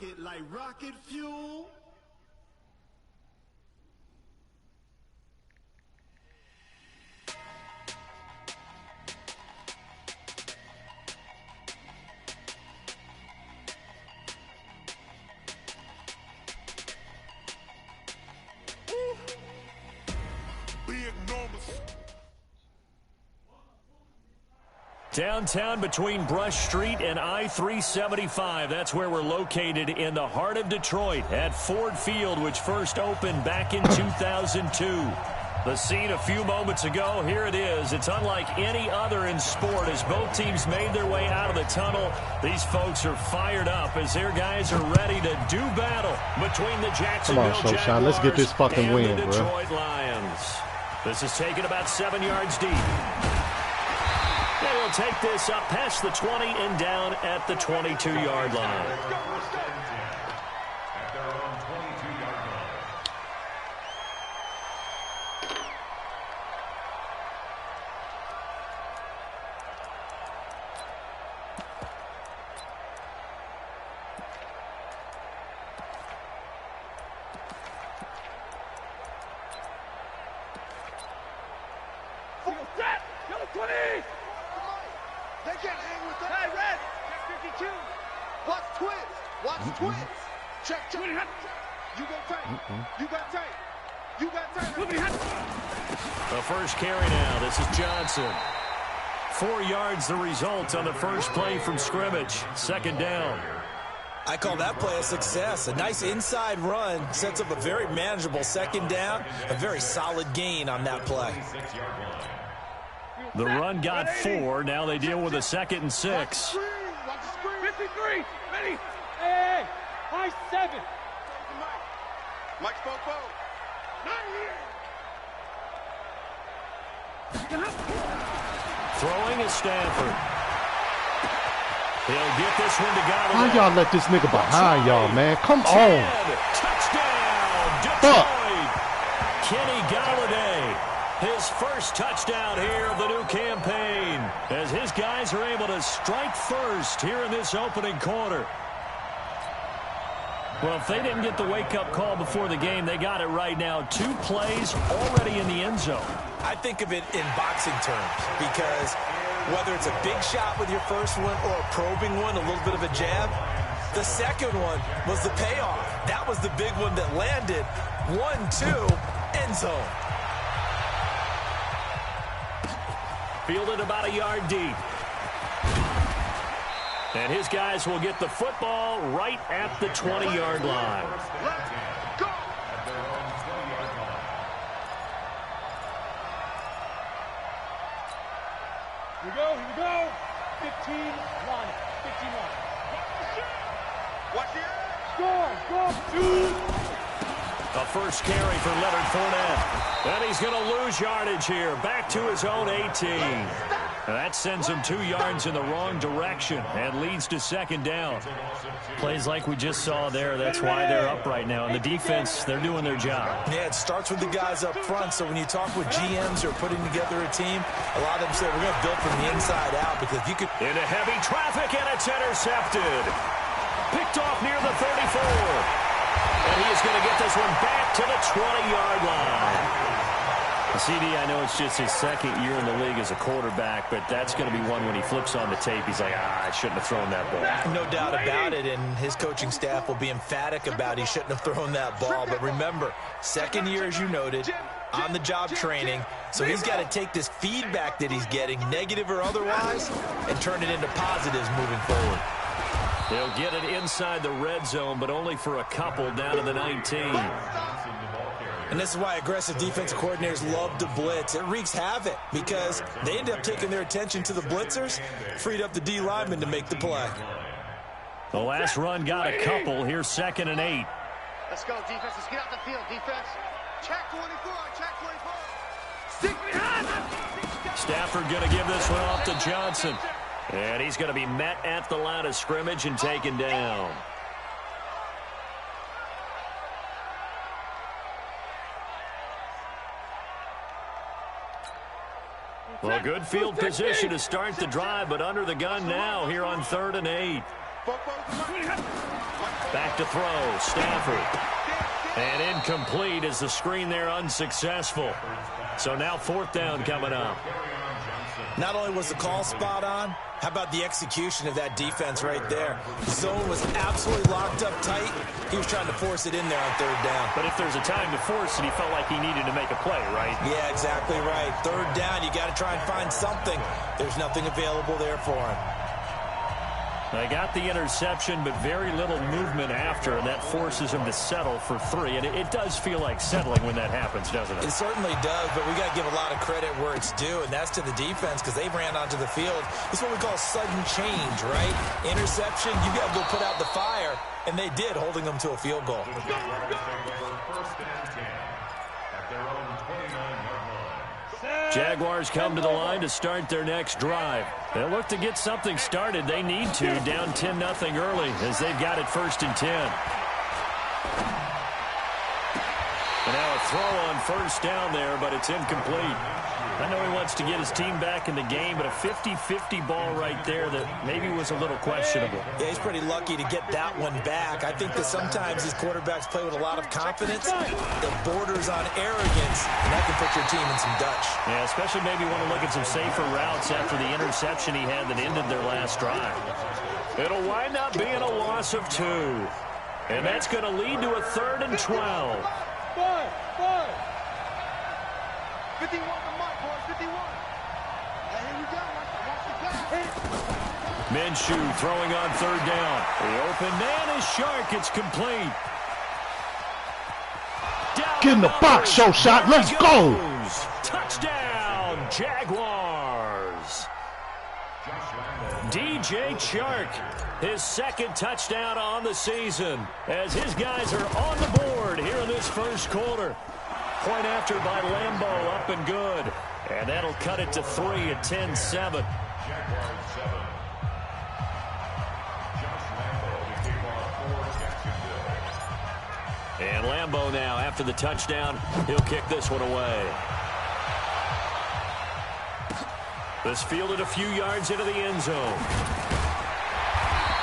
it like rocket fuel. Downtown between Brush Street and I-375. That's where we're located in the heart of Detroit at Ford Field, which first opened back in 2002. The scene a few moments ago, here it is. It's unlike any other in sport as both teams made their way out of the tunnel. These folks are fired up as their guys are ready to do battle between the Jacksonville Jaguars. Come on, let's get this fucking and win, the bro. Detroit Lions. This is taken about 7 yards deep. They will take this up past the 20 and down at the 22-yard line. The first carry now. This is Johnson. 4 yards the result on the first play from scrimmage. Second down. I call that play a success. A nice inside run sets up a very manageable second down. A very solid gain on that play. The run got 4. Now they deal with a 2nd and 6. 53. Ready. Hey. High 7. Mike Bobo. Throwing is Stanford. He'll get this one to Galladay. How y'all let this nigga behind y'all, man? Come on. Touchdown, Detroit. Kenny Galladay. His first touchdown here of the new campaign as his guys are able to strike first here in this opening quarter. Well, if they didn't get the wake-up call before the game, they got it right now. 2 plays already in the end zone. I think of it in boxing terms because whether it's a big shot with your first one or a probing one, a little bit of a jab, the second one was the payoff. That was the big one that landed. 1-2, end zone. Fielded about a yard deep. And his guys will get the football right at the 20-yard line. Here we go. 15 line. 15 line. Watch it. Score. A first carry for Leonard Fournette. And he's going to lose yardage here. Back to his own 18. That sends him 2 yards in the wrong direction and leads to second down. Plays like we just saw there. That's why they're up right now. And the defense, they're doing their job. Yeah, it starts with the guys up front. So when you talk with GMs or putting together a team, a lot of them say we're going to build from the inside out because you could... Into heavy traffic, and it's intercepted. Picked off near the 34. And he is going to get this one back to the 20-yard line. CD, I know it's just his second year in the league as a quarterback, but that's going to be one when he flips on the tape, he's like, I shouldn't have thrown that ball. No doubt about it, and his coaching staff will be emphatic about he shouldn't have thrown that ball. But remember, second year, as you noted, on-the-job training, so he's got to take this feedback that he's getting, negative or otherwise, and turn it into positives moving forward. They'll get it inside the red zone, but only for a couple down to the 19. And this is why aggressive defensive coordinators love to blitz. It wreaks havoc because they end up taking their attention to the blitzers, freed up the D lineman to make the play. The last run got a couple. Here's 2nd and 8. Let's go, defense. Let's get out the field, defense. Check 24, check 24. Stick behind. Stafford going to give this one off to Johnson. And he's going to be met at the line of scrimmage and taken down. Well, good field position to start the drive, but under the gun now here on 3rd and 8. Back to throw, Stafford. And incomplete as the screen there unsuccessful. So now 4th down coming up. Not only was the call spot on, how about the execution of that defense right there? The zone was absolutely locked up tight. He was trying to force it in there on 3rd down. But if there's a time to force it, he felt like he needed to make a play, right? Yeah, exactly right. 3rd down, you got to try and find something. There's nothing available there for him. They got the interception, but very little movement after, and that forces him to settle for 3. And it does feel like settling when that happens, doesn't it? It certainly does, but we got to give a lot of credit where it's due, and that's to the defense because they ran onto the field. It's what we call sudden change, right? Interception, you got to go put out the fire, and they did, holding them to a field goal. Jaguars come to the line to start their next drive. They'll look to get something started. They need to, down 10-0 early as they've got it 1st and 10. And now a throw on 1st down there, but it's incomplete. I know he wants to get his team back in the game, but a 50-50 ball right there that maybe was a little questionable. Yeah, he's pretty lucky to get that one back. I think that sometimes these quarterbacks play with a lot of confidence that borders on arrogance, and that can put your team in some Dutch. Yeah, especially maybe want to look at some safer routes after the interception he had that ended their last drive. It'll wind up being a loss of 2. And that's going to lead to a 3rd and 12. 51 to Mike, boys, 51. And here we go. Watch the play. Minshew throwing on 3rd down. The open man is Shark. It's complete. Down Get in the box, Shot. Let's go. Touchdown, Jaguars. DJ Chark, his 2nd touchdown on the season as his guys are on the board here in this 1st quarter. Point after by Lambeau, up and good. And that'll cut it to 3 at 10-7. And Lambeau now, after the touchdown, he'll kick this one away. This fielded a few yards into the end zone.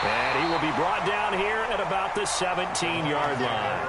And he will be brought down here at about the 17-yard line.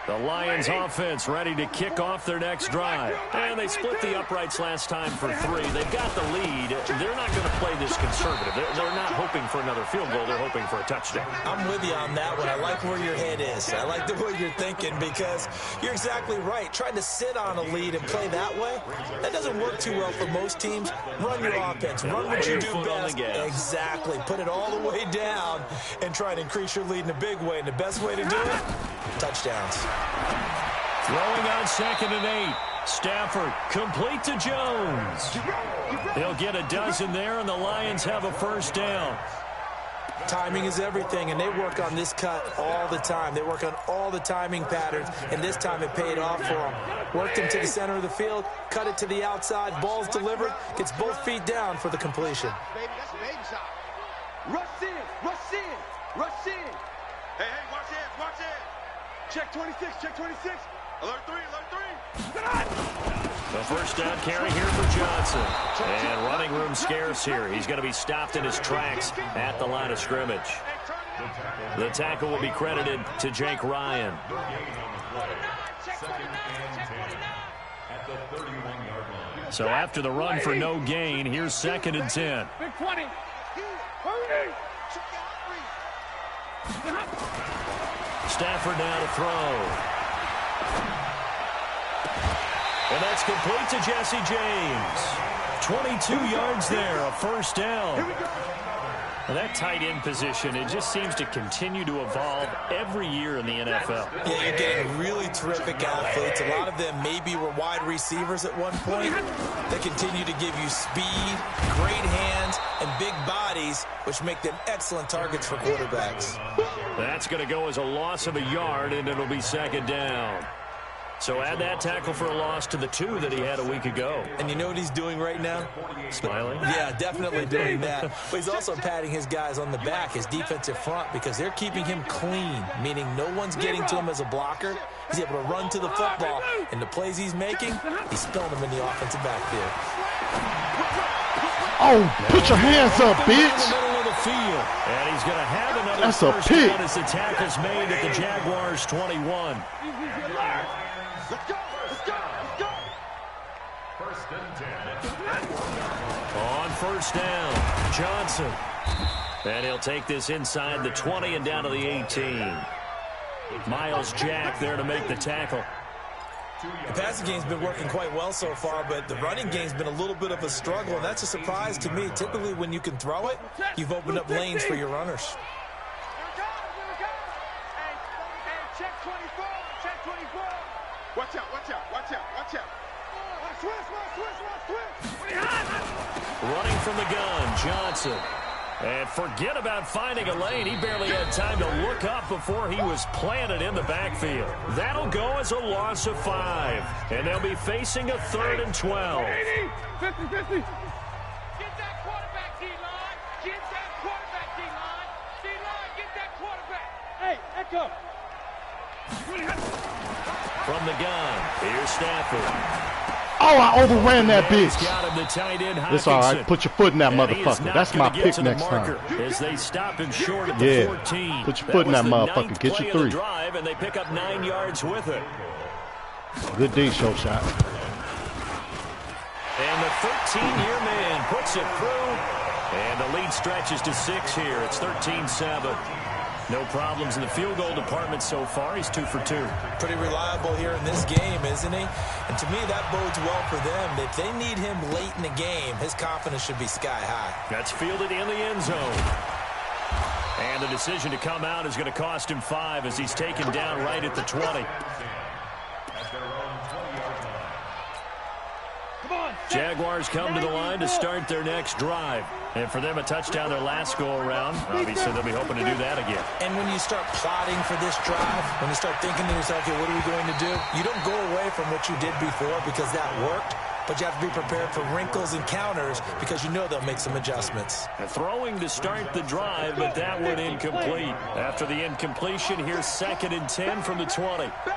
The Lions offense ready to kick off their next drive. And they split the uprights last time for 3. They've got the lead. They're not going to play this conservative. They're not hoping for another field goal. They're hoping for a touchdown. I'm with you on that one. I like where your head is. I like the way you're thinking because you're exactly right. Trying to sit on a lead and play that way, that doesn't work too well for most teams. Run your offense. Run what you do best. Exactly. Put it all the way down and try to increase your lead in a big way. And the best way to do it, touchdowns. Throwing on 2nd and 8. Stafford complete to Jones. He'll get a dozen there, and the Lions have a 1st down. Timing is everything, and they work on this cut all the time. They work on all the timing patterns, and this time it paid off for them. Worked him to the center of the field, cut it to the outside, ball's delivered, gets both feet down for the completion. Baby, that's a baby shot. Rush in, rush in, rush in. Hey, watch it, watch it. Check 26, check 26. Alert 3, alert 3. The 1st down carry here for Johnson. And running room scarce here. He's going to be stopped in his tracks at the line of scrimmage. The tackle will be credited to Jake Ryan. So after the run for no gain, here's 2nd and 10. Big 20. Hurry. Stafford now to throw. And that's complete to Jesse James. 22 yards there, a 1st down. And that tight end position, it just seems to continue to evolve every year in the NFL. Yeah, you're getting really terrific athletes. A lot of them maybe were wide receivers at one point. They continue to give you speed, great hands, and big bodies, which make them excellent targets for quarterbacks. That's going to go as a loss of a yard, and it'll be 2nd down. So add that tackle for a loss to the 2 that he had a week ago. And you know what he's doing right now? Smiling? Yeah, definitely doing that. But he's also patting his guys on the back, his defensive front, because they're keeping him clean, meaning no one's getting to him as a blocker. He's able to run to the football, and the plays he's making, he's spilling them in the offensive backfield. Oh, put your hands up, In the bitch. middle of the field. And he's going to have another That's a first pick. down as the tackle's made at the Jaguars' 21. Let's go. Let's go. Let's go. On first down, Johnson. And he'll take this inside the 20 and down to the 18. Miles Jack there to make the tackle. The passing game's been working quite well so far, but the running game's been a little bit of a struggle, and that's a surprise to me. Typically, when you can throw it, you've opened up lanes for your runners. Here we go. Here we go. Hey, check 24. Check 24. Watch out. Watch out. Watch out. Watch out. Switch. Running from the gun, Johnson. And forget about finding a lane. He barely had time to look up before he was planted in the backfield. That'll go as a loss of 5. And they'll be facing a 3rd and 12. 50. Get that quarterback, D-line. Get that quarterback, D-line. D-line, get that quarterback. Hey, Echo. From the gun, here's Stafford. Oh, I overran that bitch. Got him, the tight end, It's all right. Put your foot in that And he is motherfucker. not That's my gonna get pick to the next time. marker as they stop him short at the 14. Put your foot in that was the motherfucker. ninth Get play your of the 3. drive, and they pick up 9 yards with it. Good D, show shot. And the 13-year man puts it through. And the lead stretches to 6 here. It's 13-7. No problems in the field goal department so far. He's 2 for 2. Pretty reliable here in this game, isn't he? And to me, that bodes well for them. If they need him late in the game, his confidence should be sky high. That's fielded in the end zone. And the decision to come out is going to cost him 5 as he's taken down right at the 20. Jaguars come to the line to start their next drive. And for them, a touchdown their last go-around. Obviously, they'll be hoping to do that again. And when you start plotting for this drive, when you start thinking to yourself, okay, what are we going to do? You don't go away from what you did before because that worked, but you have to be prepared for wrinkles and counters because you know they'll make some adjustments. Throwing to start the drive, but that one incomplete. After the incompletion, here's 2nd and 10 from the 20. Bang.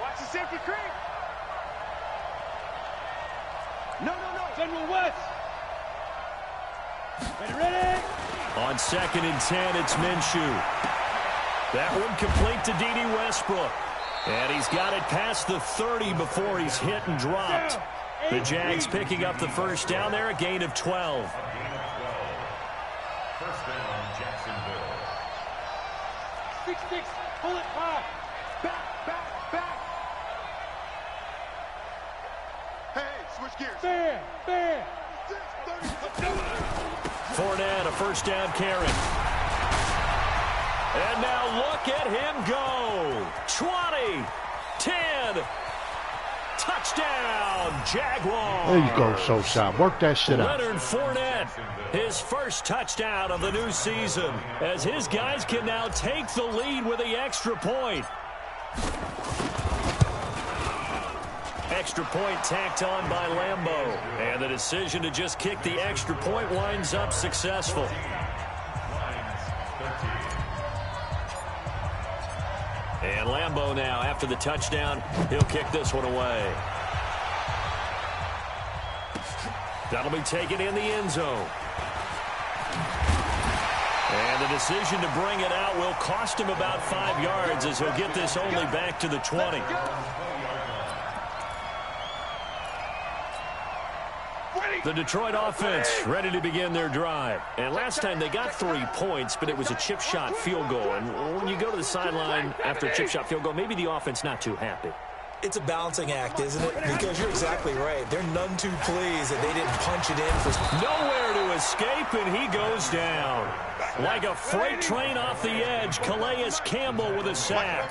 Watch the safety creep. No. General West. Ready. On 2nd and 10, it's Minshew. That one complete to D.D. Westbrook. And he's got it past the 30 before he's hit and dropped. The Jags picking up the first down there, a gain of 12. First down, Jacksonville. 6-6, pull it high. Back. Hey, switch gears. Fair. Fournette, a first down carry. And now look at him go. 20, 10, touchdown, Jaguars. There you go, show shot. Work that shit out. Leonard Fournette, his first touchdown of the new season, as his guys can now take the lead with the extra point. Extra point tacked on by Lambeau. And the decision to just kick the extra point winds up successful. And Lambeau now, after the touchdown, he'll kick this one away. That'll be taken in the end zone. And the decision to bring it out will cost him about 5 yards as he'll get this only back to the 20. The Detroit offense ready to begin their drive. And last time they got 3 points, but it was a chip shot field goal. And when you go to the sideline after a chip shot field goal, maybe the offense not too happy. It's a balancing act, isn't it? Because you're exactly right. They're none too pleased that they didn't punch it in for... Nowhere to escape, and he goes down. Like a freight train off the edge, Calais Campbell with a sack.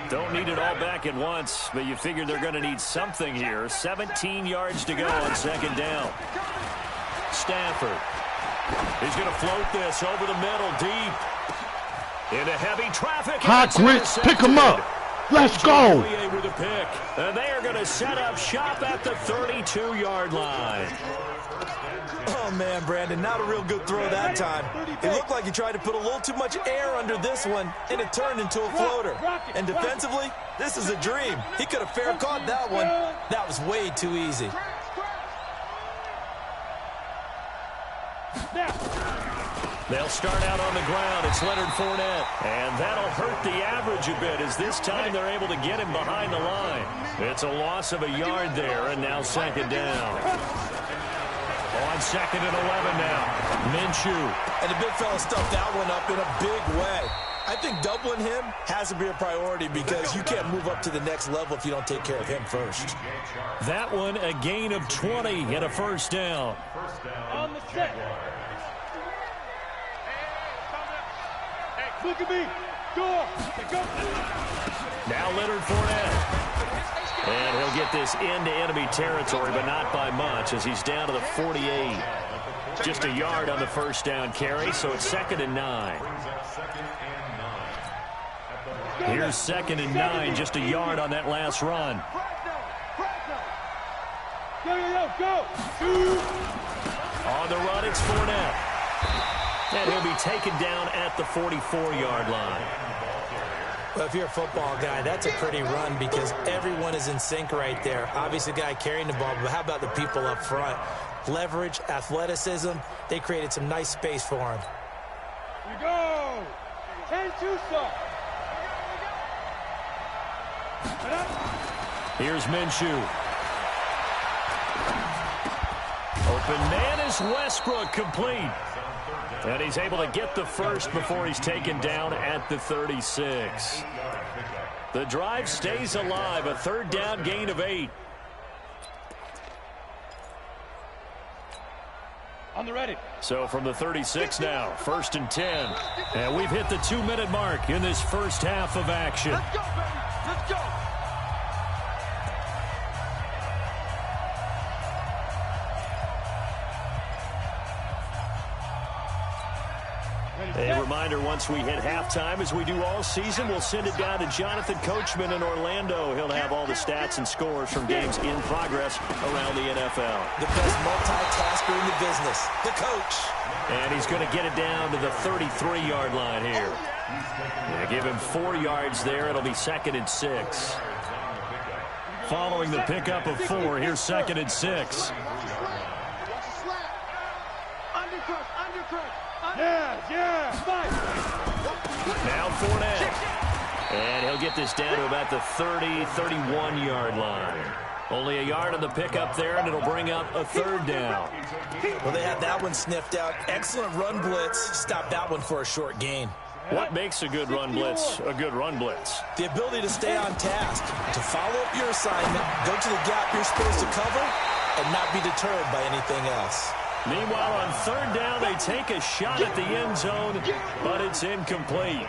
Don't need it all back at once, but you figure they're going to need something here. 17 yards to go on 2nd down. Stafford. He's going to float this over the middle, deep. Into heavy traffic. Hot grits, pick him up. Let's go. With a pick. And they are going to set up shop at the 32-yard line. Oh, man, Brandon, not a real good throw that time. It looked like he tried to put a little too much air under this one, and it turned into a floater. And defensively, this is a dream. He could have fair caught that one. That was way too easy. They'll start out on the ground. It's Leonard Fournette. And that'll hurt the average a bit as this time they're able to get him behind the line. It's a loss of a yard there, and now second down. On second and 11 now. Minshew. And the big fella stuffed that one up in a big way. I think doubling him has to be a priority because you can't move up to the next level if you don't take care of him first. That one a gain of 20 and a first down. On the set. Look at me. Go. Go. Now Leonard Fournette. And he'll get this into enemy territory, but not by much as he's down to the 48. Just a yard on the first down carry, so it's second and 9. Here's second and 9, just a yard on that last run. Go. On the run, it's Fournette. And he'll be taken down at the 44-yard line. Well, if you're a football guy, that's a pretty run because everyone is in sync right there. Obviously, the guy carrying the ball, but how about the people up front? Leverage, athleticism, they created some nice space for him. Here we go. 10-2 stop. Here's Minshew. Open man is Westbrook, complete. And he's able to get the first before he's taken down at the 36. The drive stays alive, a third down gain of 8. On the ready. So from the 36 now, first and 10. And we've hit the 2-minute mark in this first half of action. Let's go, baby. Let's go. A reminder, once we hit halftime, as we do all season, we'll send it down to Jonathan Coachman in Orlando. He'll have all the stats and scores from games in progress around the NFL. The best multitasker in the business, the coach. And he's going to get it down to the 33-yard line here. Give him 4 yards there. It'll be second and 6. Following the pickup of 4, here's second and 6. Now Fournette. And he'll get this down to about the 30, 31-yard line. Only a yard on the pickup there, and it'll bring up a third down. Well, they had that one sniffed out. Excellent run blitz. Stop that one for a short gain. What makes a good run blitz a good run blitz? The ability to stay on task, to follow up your assignment, go to the gap you're supposed to cover, and not be deterred by anything else. Meanwhile, on third down, they take a shot at the end zone, but it's incomplete.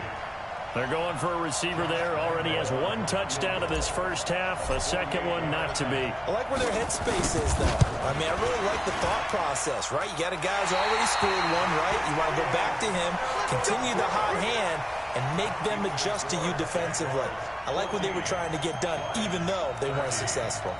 They're going for a receiver there. Already has 1 touchdown in this first half, a second one not to be. I like where their headspace is, though. I mean, I really like the thought process, right? You got a guy who's already scored one, right? You want to go back to him, continue the hot hand, and make them adjust to you defensively. I like what they were trying to get done, even though they weren't successful.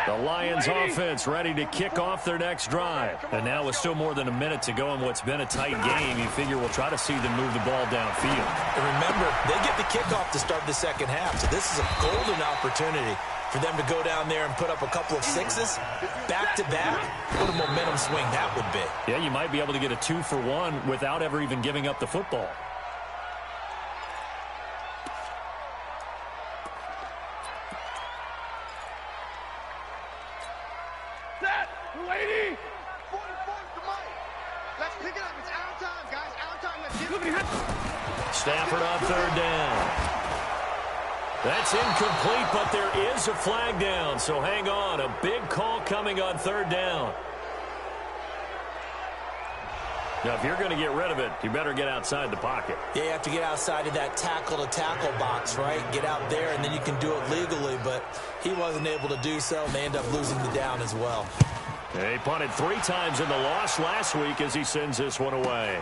The Lions offense ready to kick off their next drive. And now with still more than a minute to go in what's been a tight game, you figure we'll try to see them move the ball downfield. And remember, they get the kickoff to start the second half, so this is a golden opportunity for them to go down there and put up a couple of 6s back-to-back. What a momentum swing that would be. Yeah, you might be able to get a 2-for-1 without ever even giving up the football. Stafford on third down. That's incomplete, but there is a flag down, so hang on. A big call coming on third down. Now, if you're going to get rid of it, you better get outside the pocket. Yeah, you have to get outside of that tackle-to-tackle box, right? Get out there, and then you can do it legally, but he wasn't able to do so, and they end up losing the down as well. He punted 3 times in the loss last week as he sends this one away.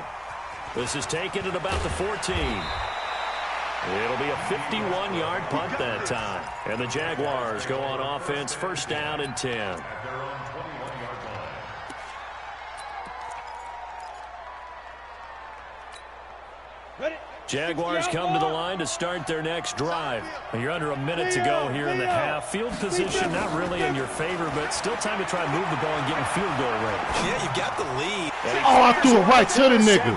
This is taken at about the 14. It'll be a 51-yard punt that time. And the Jaguars go on offense, first down and 10. Ready? Jaguars come to the line to start their next drive. You're under a minute to go here in the half. Field position not really in your favor, but still time to try and move the ball and get in field goal range. Yeah, you got the lead. Oh, I threw it right to the nigga.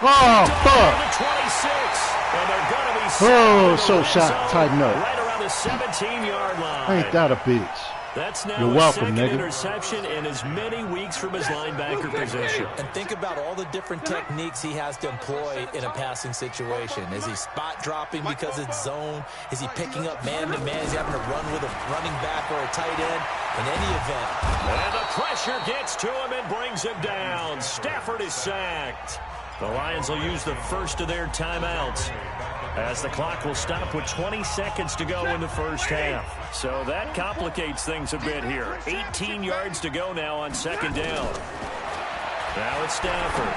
Oh, fuck. Oh, so shot. Tighten up. Right around the 17-yard line. Ain't that a bitch? That's now You're welcome, second nigga. interception in as many weeks from his linebacker position. And think about all the different techniques he has to employ in a passing situation. Is he spot dropping because it's zone? Is he picking up man-to-man? Is he having to run with a running back or a tight end? In any event. And the pressure gets to him and brings him down. Stafford is sacked. The Lions will use the first of their timeouts, as the clock will stop with 20 seconds to go in the first half. So that complicates things a bit here. 18 yards to go now on second down. Now it's Stafford.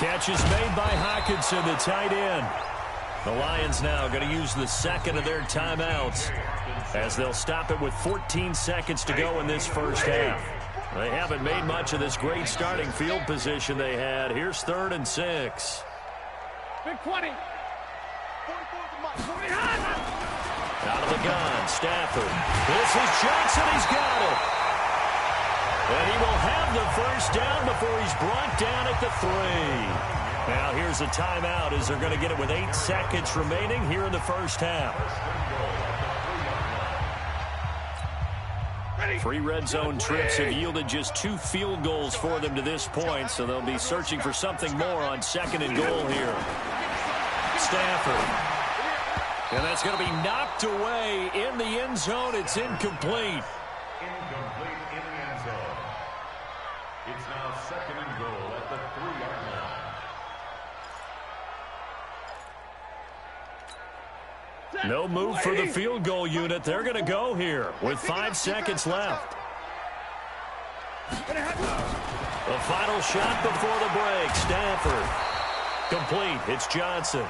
Catch is made by Hockenson, the tight end. The Lions now going to use the second of their timeouts, as they'll stop it with 14 seconds to go in this first half. They haven't made much of this great starting field position they had. Here's 3rd and 6. Big 20. Out of the gun, Stafford. This is Johnson. He's got it. And he will have the first down before he's brought down at the 3. Now here's a timeout, as they're going to get it with 8 seconds remaining here in the first half. 3 red zone trips have yielded just 2 field goals for them to this point, so they'll be searching for something more on 2nd and goal here. Stafford. And that's going to be knocked away in the end zone. It's incomplete. Incomplete in the end zone. It's now 2nd and goal at the 3-yard line. No move for the field goal unit. They're going to go here with 5 seconds left. The final shot before the break. Stafford. Complete. It's Johnson.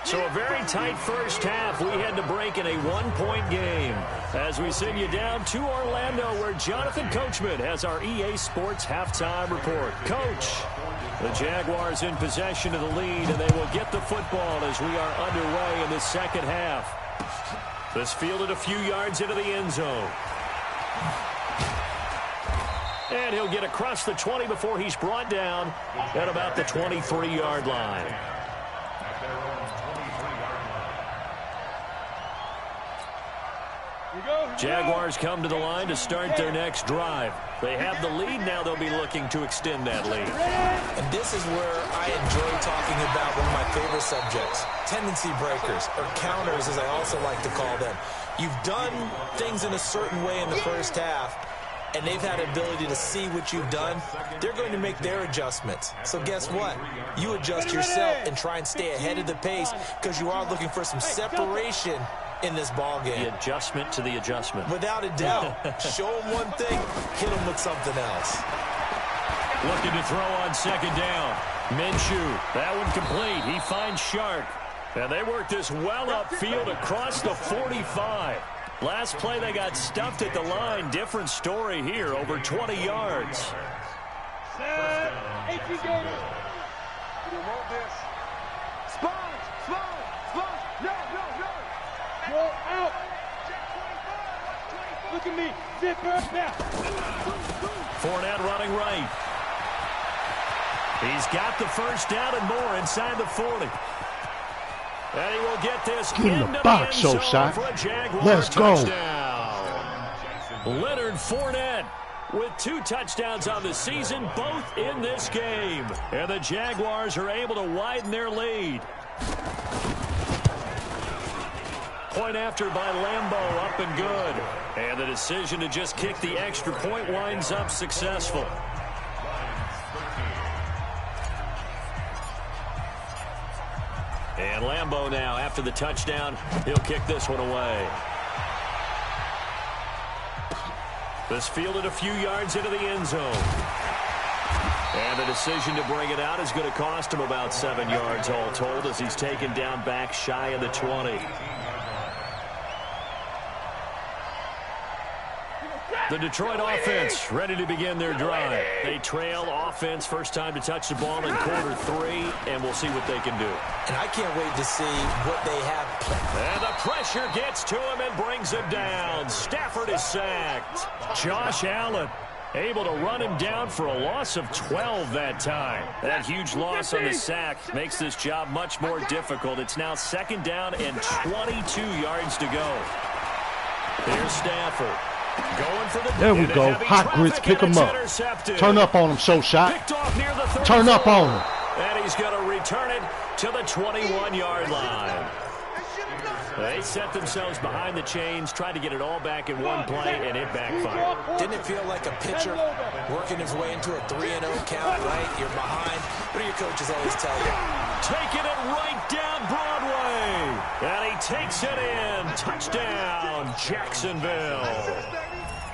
So a very tight first half. We had to break in a 1-point game, as we send you down to Orlando, where Jonathan Coachman has our EA Sports halftime report. Coach, the Jaguars in possession of the lead, and they will get the football as we are underway in the second half. This fielded a few yards into the end zone. And he'll get across the 20 before he's brought down at about the 23-yard line. Jaguars come to the line to start their next drive. They have the lead now. They'll be looking to extend that lead. And this is where I enjoy talking about one of my favorite subjects, tendency breakers, or counters, as I also like to call them. You've done things in a certain way in the first half, and they've had the ability to see what you've done. They're going to make their adjustments. So guess what? You adjust yourself and try and stay ahead of the pace, because you are looking for some separation in this ball game. The adjustment to the adjustment. Without a doubt. Show them one thing, hit them with something else. Looking to throw on second down. Minshew, that one complete. He finds Shark. And they work this well upfield across the 45. Last play, they got stuffed at the line. Different story here, over 20 yards. Set. 18 gators. You don't want this. Sponge, sponge, sponge. No, no, no. Go out. Look at me. Zipper. Now. Fournette running right. He's got the first down and more inside the 40. And he will get this in the box, Shot. Let's touchdown. Go. Leonard Fournette with 2 touchdowns on the season, both in this game. And the Jaguars are able to widen their lead. Point after by Lambeau, up and good. And the decision to just kick the extra point winds up successful. And Lambeau now, after the touchdown, he'll kick this one away. This fielded a few yards into the end zone. And the decision to bring it out is going to cost him about 7 yards all told, as he's taken down back shy of the 20. The Detroit offense ready to begin their drive. They trail offense first time to touch the ball in quarter 3, and we'll see what they can do. And I can't wait to see what they have. And the pressure gets to him and brings him down. Stafford is sacked. Josh Allen able to run him down for a loss of 12 that time. That huge loss on the sack makes this job much more difficult. It's now 2nd down and 22 yards to go. Here's Stafford. Going for the there we go. Hot grits, pick him up. Turn up on him, Shot. Turn up on him. And he's going to return it to the 21-yard line. They set themselves behind the chains, tried to get it all back in one play, and it backfired. Didn't it feel like a pitcher working his way into a 3-0 count, right? You're behind. What do your coaches always tell you? Taking it right down Broadway. And he takes it in. Touchdown, Jacksonville.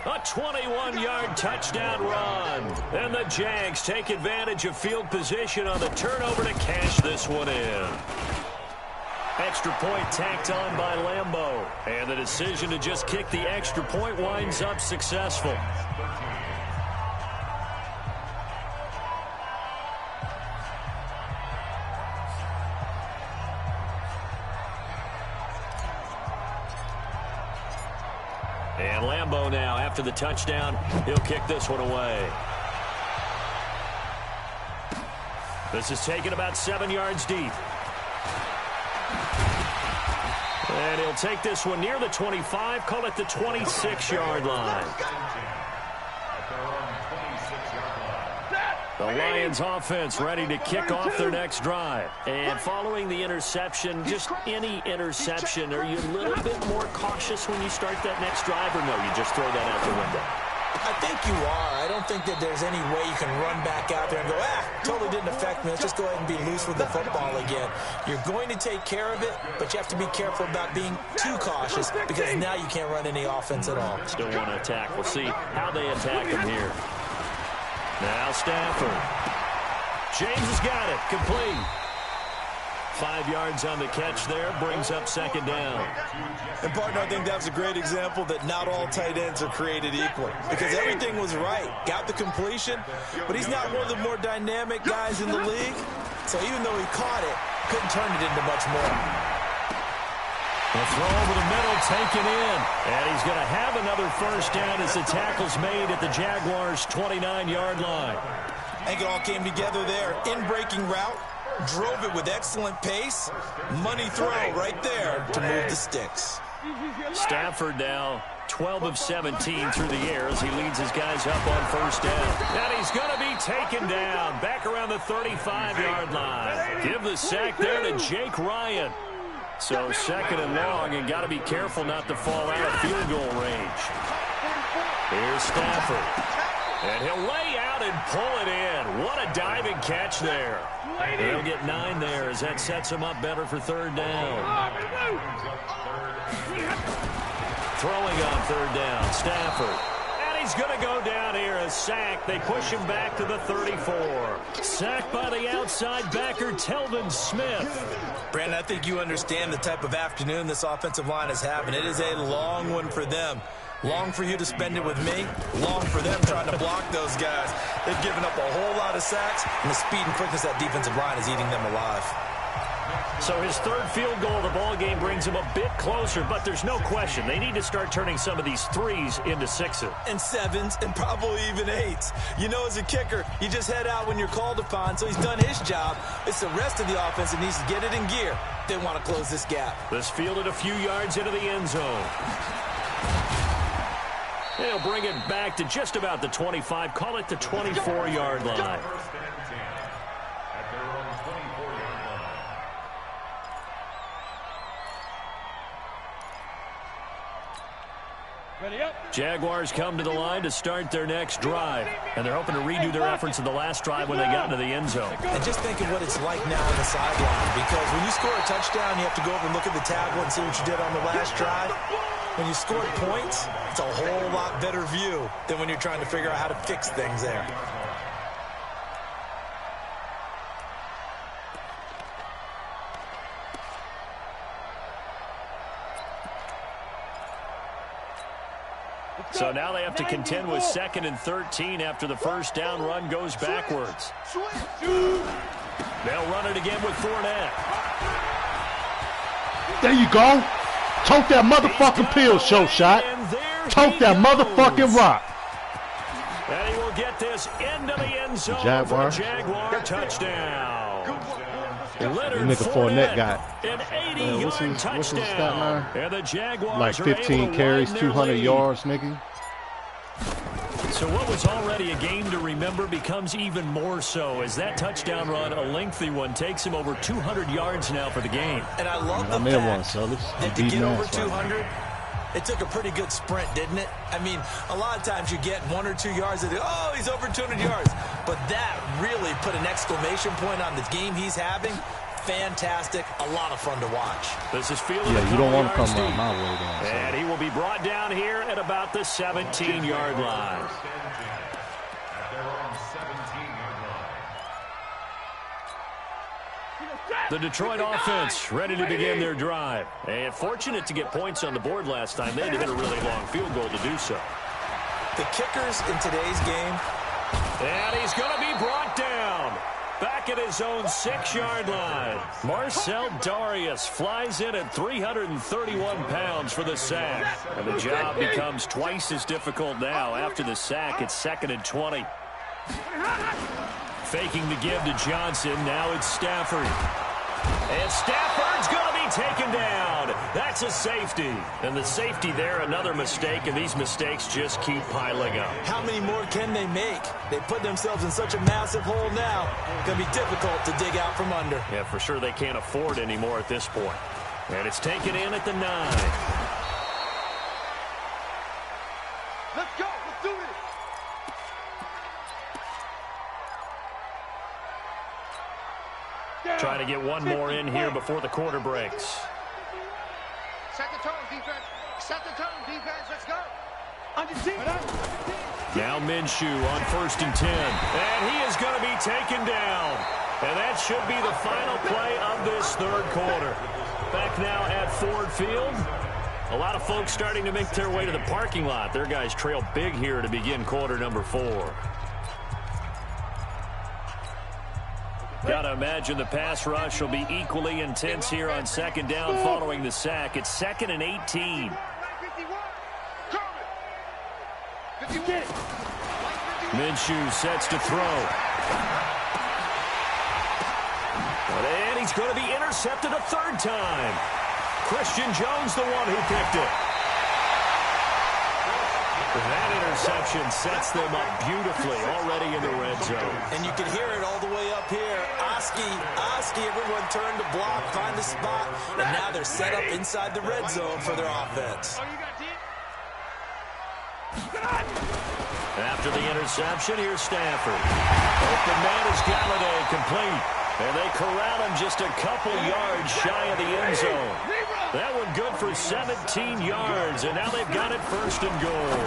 A 21-yard touchdown run. And the Jags take advantage of field position on the turnover to cash this one in. Extra point tacked on by Lambeau. And the decision to just kick the extra point winds up successful. And Lambeau now, after the touchdown, he'll kick this one away. This is taken about 7 yards deep. And he'll take this one near the 25, call it the 26-yard line. The Lions offense ready to kick off their next drive. And following the interception, just any interception, are you a little bit more cautious when you start that next drive, or no, you just throw that out the window? I think you are. I don't think that there's any way you can run back out there and go, totally didn't affect me. Let's just go ahead and be loose with the football again. You're going to take care of it, but you have to be careful about being too cautious because now you can't run any offense at all. Still want to attack. We'll see how they attack him here. Now Stafford. James has got it. Complete. 5 yards on the catch there. Brings up 2nd down. And, partner, I think that's a great example that not all tight ends are created equal because everything was right. Got the completion, but he's not one of the more dynamic guys in the league. So even though he caught it, couldn't turn it into much more. The throw over the middle taken in. And he's going to have another first down as the tackle's made at the Jaguars' 29-yard line. I think it all came together there. In-breaking route. Drove it with excellent pace. Money throw right there to move the sticks. Stafford now 12 of 17 through the air as he leads his guys up on first down. And he's going to be taken down back around the 35-yard line. Give the sack there to Jake Ryan. So 2nd and long, and got to be careful not to fall out of field goal range. Here's Stafford. And he'll lay out and pull it in. What a diving catch there. They'll get 9 there as that sets him up better for 3rd down. Throwing on 3rd down, Stafford. And he's going to go down here as sacked. They push him back to the 34. Sacked by the outside backer, Telvin Smith. Brandon, I think you understand the type of afternoon this offensive line is having. It is a long one for them. Long for you to spend it with me. Long for them trying to block those guys. They've given up a whole lot of sacks, and the speed and quickness of that defensive line is eating them alive. So his 3rd field goal of the ball game brings him a bit closer, but there's no question they need to start turning some of these 3s into 6s. And 7s, and probably even 8s. You know, as a kicker, you just head out when you're called upon, so he's done his job. It's the rest of the offense that needs to get it in gear. They want to close this gap. This fielded a few yards into the end zone. They'll bring it back to just about the 25. Call it the 24-yard line. Jaguars come to the line to start their next drive, and they're hoping to redo their efforts in the last drive when they got into the end zone. And just think of what it's like now on the sideline, because when you score a touchdown, you have to go over and look at the tablet and see what you did on the last drive. When you scored points, it's a whole lot better view than when you're trying to figure out how to fix things there. So now they have to contend with 2nd and 13 after the first down run goes backwards. They'll run it again with Fournette. There you go. Tote that motherfucking pill, Shot. Tote that motherfucking rock. And he will get this into the end zone Jaguar. for a Jaguar touchdown. Leonard Nigga Fournette got an 80-yard touchdown. What's his stat line? And the Jaguars like 15 carries, 200 yards, nigga. So what was already a game to remember becomes even more so as that touchdown run, a lengthy one, takes him over 200 yards now for the game. And I love the fact that to get over 200, it took a pretty good sprint, didn't it? I mean, a lot of times you get 1 or 2 yards and oh, he's over 200 yards. But that really put an exclamation point on the game he's having. Fantastic. A lot of fun to watch. This is fielded. Yeah, you don't want to come around my way down. So. And he will be brought down here at about the 17-yard line. The Detroit offense ready to begin their drive. And fortunate to get points on the board last time. They had to hit a really long field goal to do so. The kickers in today's game. And he's going to be brought down. Back at his own 6-yard line. Marcel Darius flies in at 331 pounds for the sack. And the job becomes twice as difficult now. After the sack, it's 2nd and 20. Faking the give to Johnson. Now it's Stafford. And Stafford's going to be taken down. That's a safety. And the safety there, another mistake, and these mistakes just keep piling up. How many more can they make? They put themselves in such a massive hole now. It's going to be difficult to dig out from under. Yeah, for sure they can't afford anymore at this point. And it's taken in at the 9. Let's go. Let's do this. Trying to get one more in here before the quarter breaks. Set the tone, defense. Set the tone, defense. Let's go. Now Minshew on 1st and 10. And he is going to be taken down. And that should be the final play of this 3rd quarter. Back now at Ford Field. A lot of folks starting to make their way to the parking lot. Their guys trail big here to begin quarter number 4. Got to imagine the pass rush will be equally intense here on 2nd down following the sack. It's 2nd and 18. Minshew sets to throw. And he's going to be intercepted a 3rd time. Christian Jones, the one who picked it. That interception sets them up beautifully already in the red zone. And you can hear it all the way up here. Oski, everyone turned to block, find the spot, and now they're set up inside the red zone for their offense. After the interception, here's Stafford. Open man is Galladay, complete. And they corral him just a couple yards shy of the end zone. That one good for 17 yards, and now they've got it 1st and goal.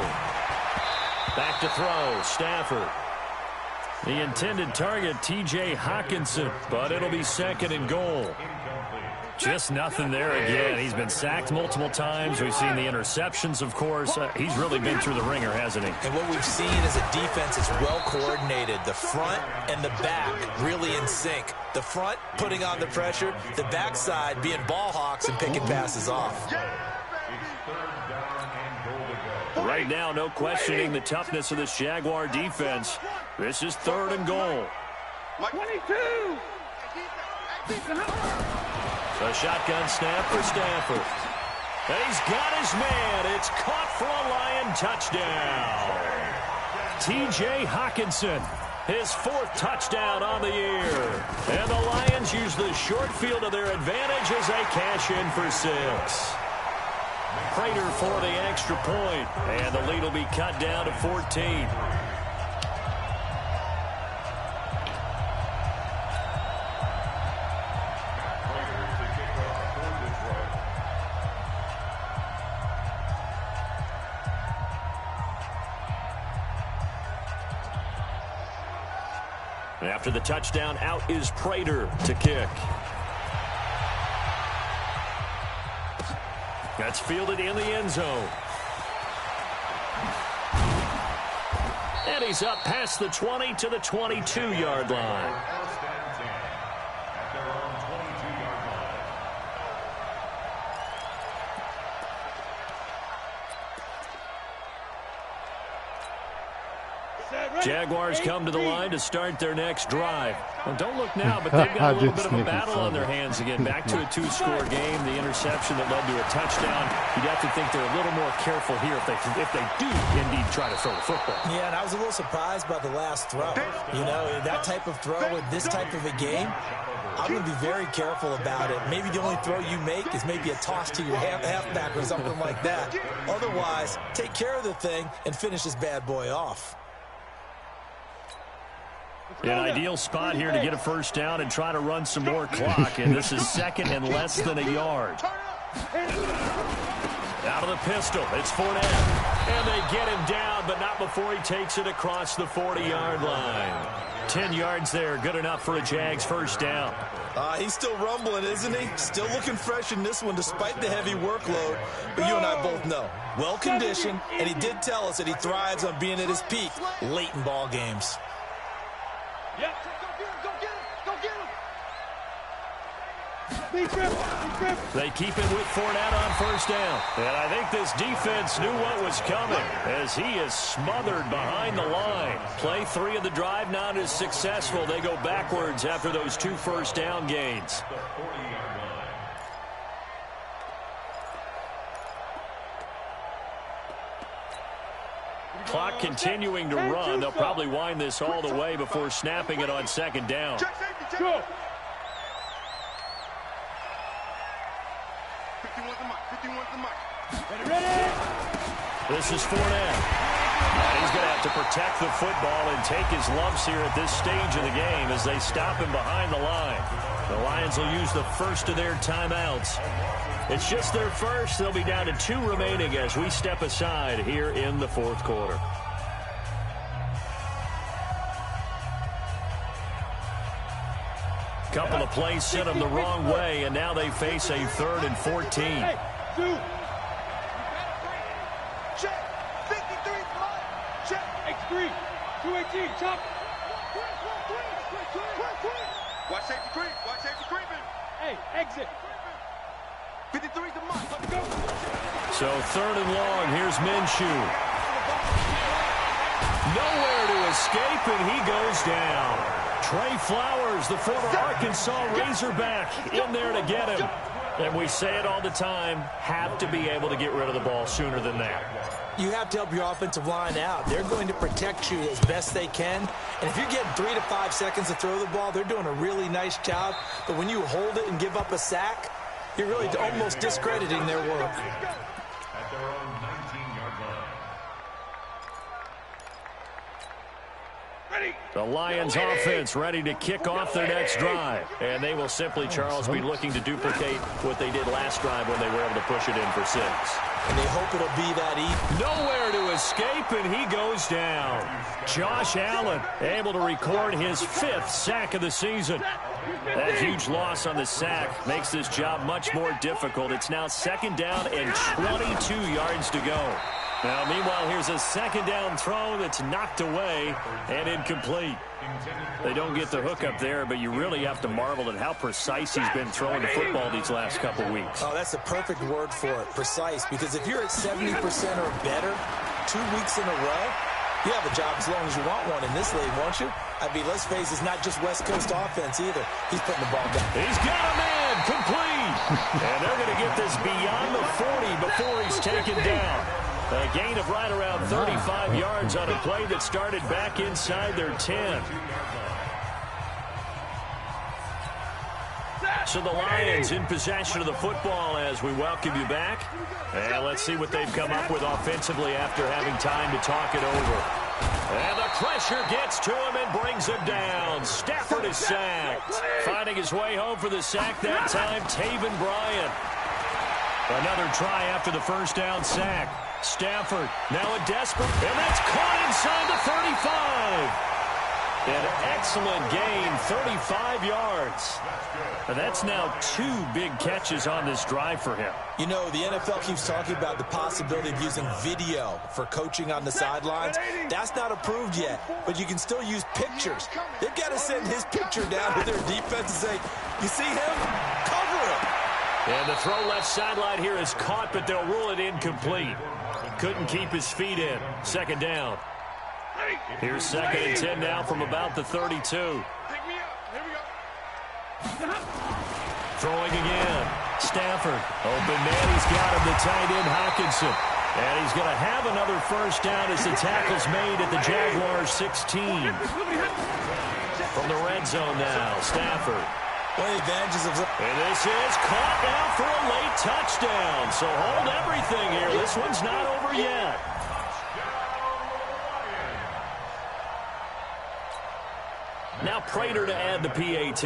Back to throw, Stafford. The intended target, T.J. Hockenson, but it'll be 2nd and goal. Just nothing there again. He's been sacked multiple times. We've seen the interceptions, of course. He's really been through the ringer, hasn't he? And what we've seen is a defense that's well coordinated. The front and the back really in sync. The front putting on the pressure, the backside being ball hawks and picking passes off. Right now, no questioning the toughness of this Jaguar defense. This is 3rd and goal. 22. A shotgun snap for Stafford. And he's got his man. It's caught for a Lion touchdown. T.J. Hockenson, his 4th touchdown on the year. And the Lions use the short field to their advantage as they cash in for 6. Prater for the extra point. And the lead will be cut down to 14. After the touchdown, out is Prater to kick. That's fielded in the end zone. and he's up past the 20 to the 22-yard line. Jaguars come to the line to start their next drive. Well, don't look now, but they've got a little bit of a battle on their hands again. Back to a two-score game. The interception that led to a touchdown. You'd have to think they're a little more careful here if they do indeed try to throw the football. Yeah, and I was a little surprised by the last throw. You know, that type of throw with this type of a game, I'm going to be very careful about it. Maybe the only throw you make is maybe a toss to your halfback or something like that. Otherwise, take care of the thing and finish this bad boy off. An ideal spot here to get a first down and try to run some more clock. And this is second and less than a yard. Out of the pistol, it's Fournette. And they get him down, but not before he takes it across the 40-yard line. 10 yards there, good enough for a Jags first down. He's still rumbling, isn't he? Still looking fresh in this one despite the heavy workload. But you and I both know, well-conditioned, and he did tell us that he thrives on being at his peak late in ball games. Yep. Go get him. They keep it with Fournette on first down. And I think this defense knew what was coming as he is smothered behind the line. Play 3 of the drive not as successful. They go backwards after those 2 first down gains. Clock continuing to run. They'll probably wind this all the way before snapping it on second down. Go. Ready. This is Fournette. And he's going to have to protect the football and take his lumps here at this stage of the game as they stop him behind the line. The Lions will use the first of their timeouts. It's just their first. They'll be down to 2 remaining as we step aside here in the fourth quarter. Couple of plays sent them the wrong way, and now they face a 3rd and 14. Hey, dude. Check. 53. Check. X3. 218. Chop. Watch safety creep. Watch safety creeping. Hey, exit. 53's the mark. Let's go. So 3rd and long. Here's Minshew. Nowhere to escape, and he goes down. Trey Flowers, the former Arkansas Razorback, in there to get him. And we say it all the time, have to be able to get rid of the ball sooner than that. You have to help your offensive line out. They're going to protect you as best they can. And if you're getting 3 to 5 seconds to throw the ball, they're doing a really nice job. But when you hold it and give up a sack, you're really almost discrediting their work. At their own 19-yard line. The Lions offense ready to kick off their next drive. And they will simply, Charles, be looking to duplicate what they did last drive when they were able to push it in for 6. And they hope it'll be that easy. Nowhere to escape, and he goes down. Josh Allen able to record his 5th sack of the season. That huge loss on the sack makes this job much more difficult. It's now 2nd down and 22 yards to go. Now, meanwhile, here's a 2nd down throw that's knocked away and incomplete. They don't get the hook up there, but you really have to marvel at how precise he's been throwing the football these last couple weeks. Oh, that's the perfect word for it, precise. Because if you're at 70% or better 2 weeks in a row, you have a job as long as you want one in this league, won't you? I mean, let's face it, it's not just West Coast offense either. He's putting the ball down. He's got a man, complete. And they're going to get this beyond the 40 before he's taken down. A gain of right around 35 yards on a play that started back inside their 10. So the Lions in possession of the football as we welcome you back. And let's see what they've come up with offensively after having time to talk it over. And the pressure gets to him and brings him down. Stafford is sacked. Finding his way home for the sack that time, Taven Bryan. Another try after the first down sack. Stafford now a desperate, and that's caught inside the 35. An excellent gain, 35 yards. And that's now 2 big catches on this drive for him. You know, the NFL keeps talking about the possibility of using video for coaching on the sidelines. That's not approved yet, but you can still use pictures. They've got to send his picture down to their defense and say, you see him? Cover him. And the throw left sideline here is caught, but they'll rule it incomplete. Couldn't keep his feet in. Second down. Here's 2nd and 10 now from about the 32. Throwing again. Stafford. Open man. He's got him, the tight end, Hockenson. And he's going to have another first down as the tackle's made at the Jaguars 16. From the red zone now, Stafford. One of the advantages of... And this is caught now for a late touchdown. So hold everything here. This one's not over yet. Now Prater to add the PAT.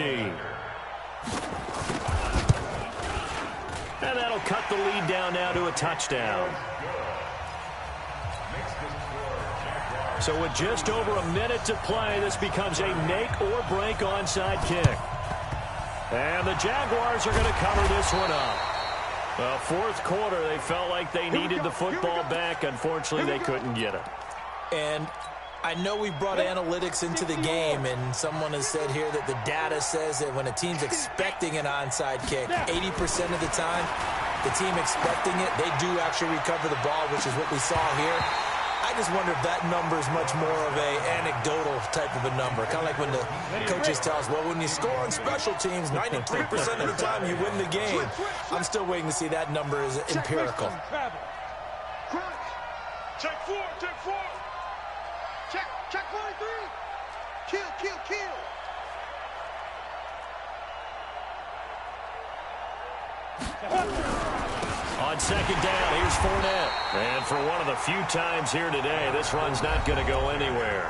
And that'll cut the lead down now to a touchdown. So with just over a minute to play, this becomes a make or break onside kick. And the Jaguars are going to cover this one up. Well, fourth quarter, they felt like they needed the football back. Unfortunately, they couldn't get it. And I know we've brought analytics into the game, and someone has said here that the data says that when a team's expecting an onside kick, 80% of the time, the team expecting it, they do actually recover the ball, which is what we saw here. I just wonder if that number is much more of a anecdotal type of a number. Kind of like when the coaches tell us, well, when you score on special teams, 93% of the time you win the game. I'm still waiting to see that number is empirical. Check 4, check 4. Check 43. Kill. On second down, here's Fournette. And for one of the few times here today, this run's not going to go anywhere.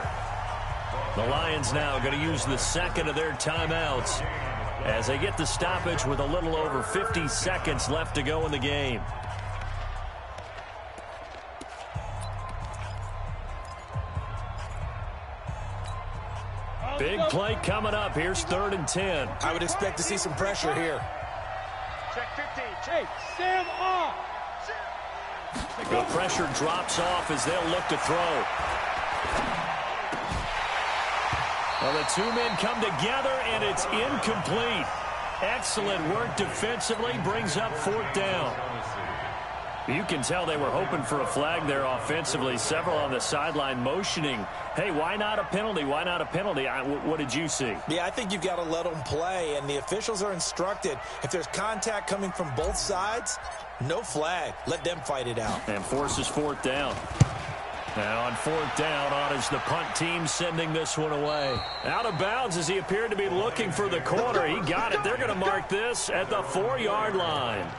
The Lions now going to use the second of their timeouts as they get the stoppage with a little over 50 seconds left to go in the game. Big play coming up. Here's 3rd and 10. I would expect to see some pressure here. Check 15. Hey, Sam off. The pressure drops off as they'll look to throw. Well, the 2 men come together, and it's incomplete. Excellent work defensively. Brings up 4th down. You can tell they were hoping for a flag there offensively. Several on the sideline motioning, hey, why not a penalty? Why not a penalty? What did you see? Yeah, I think you've got to let them play, and the officials are instructed. If there's contact coming from both sides, no flag. Let them fight it out. And forces 4th down. Now on 4th down, on is the punt team sending this one away. Out of bounds as he appeared to be looking for the corner. He got it. They're going to mark this at the 4-yard line.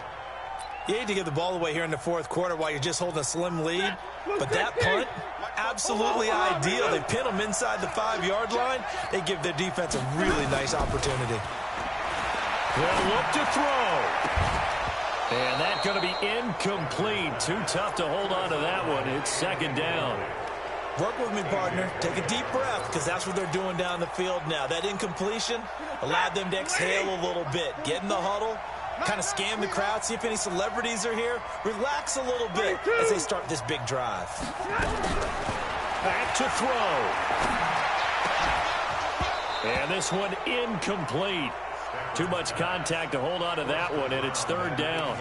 You hate to give the ball away here in the fourth quarter while you're just holding a slim lead, but that punt, absolutely ideal. They pin them inside the 5-yard line. They give their defense a really nice opportunity. They'll look to throw. And that's going to be incomplete. Too tough to hold on to that one. It's 2nd down. Work with me, partner. Take a deep breath, because that's what they're doing down the field now. That incompletion allowed them to exhale a little bit. Get in the huddle. Kind of scan the crowd, see if any celebrities are here. Relax a little bit as they start this big drive. Back to throw. And this one incomplete. Too much contact to hold on to that one, and it's 3rd down.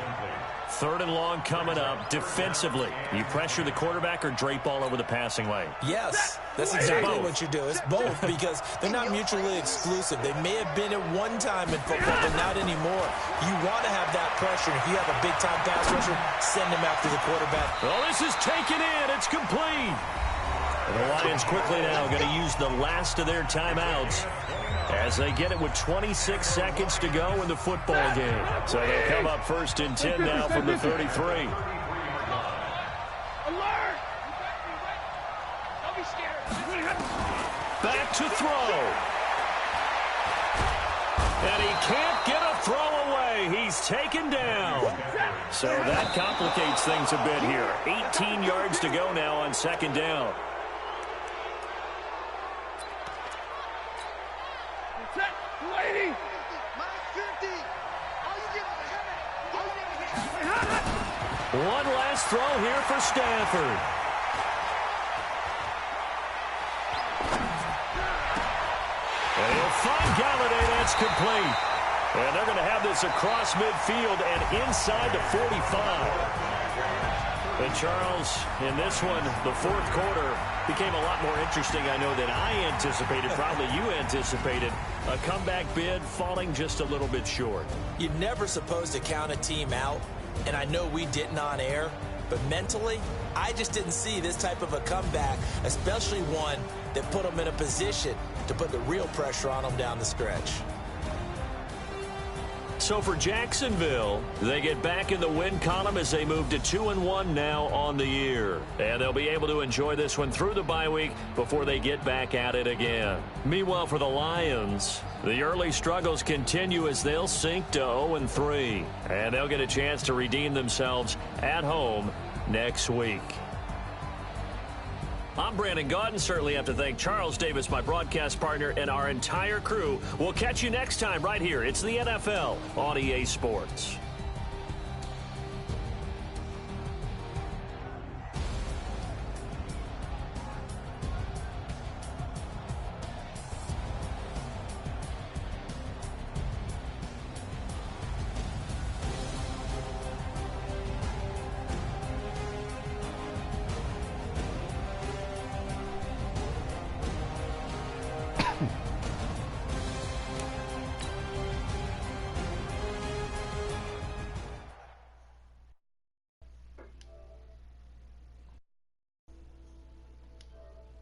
3rd and long coming up. Defensively, you pressure the quarterback or drape all over the passing lane? Yes, that's exactly what you do. It's both, because they're not mutually exclusive. They may have been at one time in football, but not anymore. You want to have that pressure. If you have a big-time pass rusher, send him after the quarterback. Well, this is taken in. It's complete. And the Lions quickly now going to use the last of their timeouts as they get it with 26 seconds to go in the football game. So they'll come up 1st and 10 now from the 33. Alert! Don't be scared. Back to throw. And he can't get a throw away. He's taken down. So that complicates things a bit here. 18 yards to go now on 2nd down. One last throw here for Stafford. And he'll find Galladay. That's complete. And they're going to have this across midfield and inside the 45. And Charles, in this one, the fourth quarter became a lot more interesting, I know, than I anticipated. Probably you anticipated. A comeback bid falling just a little bit short. You're never supposed to count a team out, and I know we didn't on air, but mentally, I just didn't see this type of a comeback, especially one that put them in a position to put the real pressure on them down the stretch. So for Jacksonville, they get back in the win column as they move to 2-1 now on the year. And they'll be able to enjoy this one through the bye week before they get back at it again. Meanwhile, for the Lions, the early struggles continue as they'll sink to 0-3. And they'll get a chance to redeem themselves at home next week. I'm Brandon Gaudin. Certainly have to thank Charles Davis, my broadcast partner, and our entire crew. We'll catch you next time right here. It's the NFL on EA Sports.